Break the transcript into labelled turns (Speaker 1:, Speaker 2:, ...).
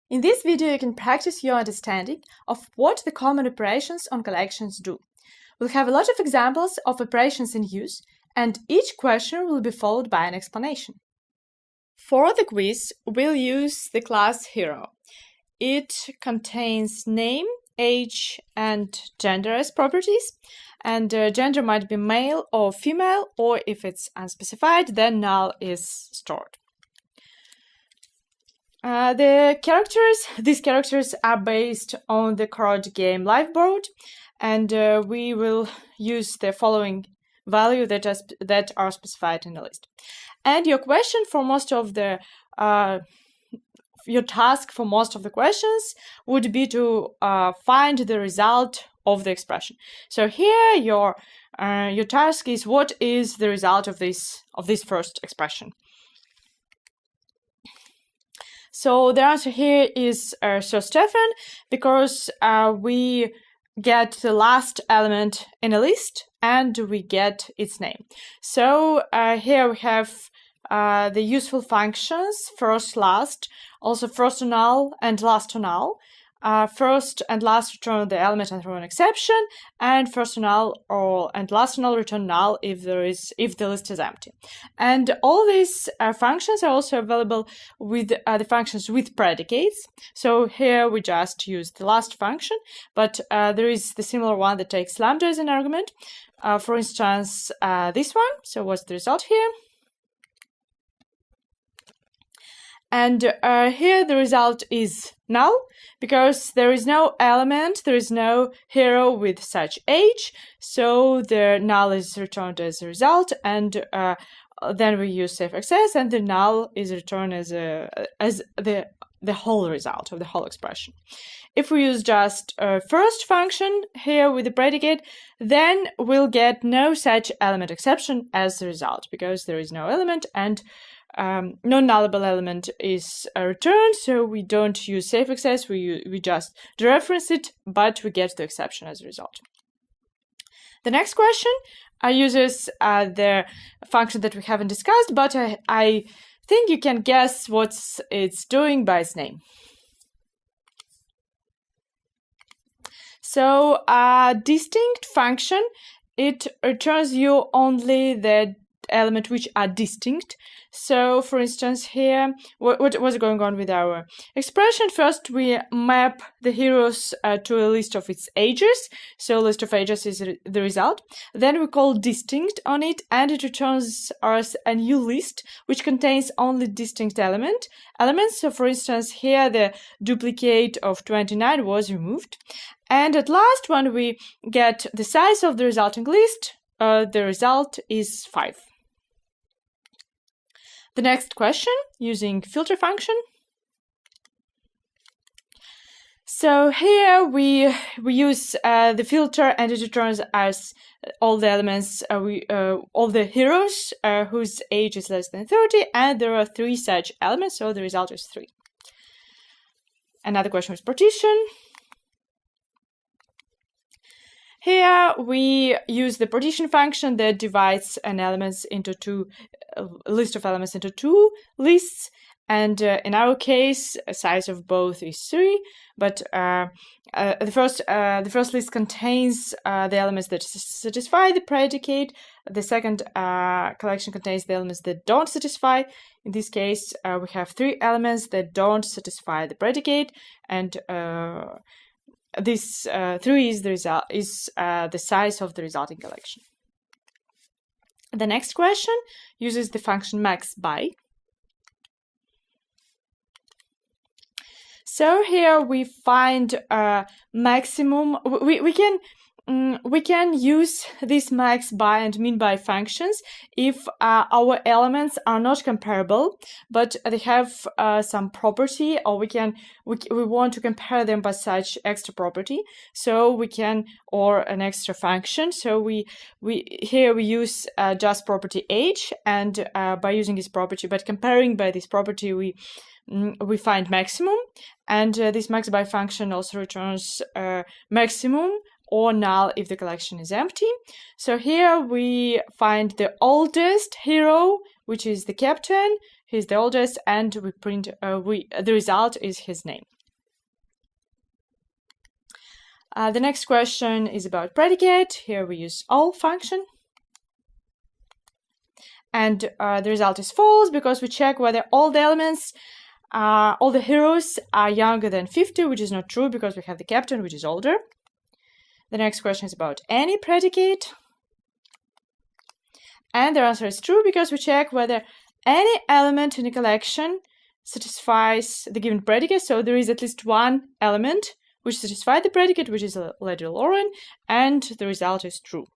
Speaker 1: In this video, you can practice your understanding of what the common operations on collections do. We'll have a lot of examples of operations in use, and each question will be followed by an explanation. For the quiz, we'll use the class Hero. It contains name, age, and gender as properties, and gender might be male or female, or if it's unspecified, then null is stored. These characters are based on the card game Liveboard, and we will use the following value that are specified in the list. And your question for most of the your task for most of the questions would be to find the result of the expression. So here your task is what is the result of this first expression. So the answer here is Sir Stefan, because we get the last element in a list and we get its name. So here we have the useful functions first, last, also first to null and last to null. First and last return the element and throw an exception, and first to null and last to null return null if the list is empty. And all these functions are also available with the functions with predicates. So here we just use the last function, but there is the similar one that takes lambda as an argument. For instance, this one. So what's the result here? And here the result is null, because there is no element, there is no hero with such age, so the null is returned as a result, and then we use safe access, and the null is returned as the whole result of the whole expression. If we use just a first function here with the predicate, then we'll get no such element exception as the result, because there is no element and no nullable element is returned, so we don't use safe access, we just dereference it, but we get the exception as a result. The next question uses the function that we haven't discussed, but I think you can guess what it's doing by its name. So a distinct function, it returns you only the element which are distinct. So for instance here, what was going on with our expression? First we map the heroes to a list of its ages, so list of ages is the result. Then we call distinct on it, and it returns us a new list which contains only distinct elements. So for instance here the duplicate of 29 was removed, and at last when we get the size of the resulting list, the result is 5. The next question, using filter function. So here we use the filter, and it returns us all the elements, all the heroes whose age is less than 30, and there are 3 such elements, so the result is 3. Another question is partition. Here we use the partition function that divides a list of elements into 2 lists, and in our case, a size of both is 3. But the first list contains the elements that satisfy the predicate. The second collection contains the elements that don't satisfy. In this case, we have 3 elements that don't satisfy the predicate, and this 3 is the size of the resulting collection. The next question uses the function max_by. So here we find maximum. We can use this max_by and min_by functions if our elements are not comparable, but they have some property, or we want to compare them by such extra property. So we can, or an extra function. So we use just property age, and by using this property, but comparing by this property, we find maximum, and this max_by function also returns maximum or null if the collection is empty. So here we find the oldest hero, which is the captain. He's the oldest, and we print the result is his name. The next question is about predicate. Here we use all function. And the result is false because we check whether all the elements, all the heroes are younger than 50, which is not true because we have the captain, which is older. The next question is about any predicate. And the answer is true because we check whether any element in a collection satisfies the given predicate. So there is at least one element which satisfies the predicate, which is Lady Lauren, and the result is true.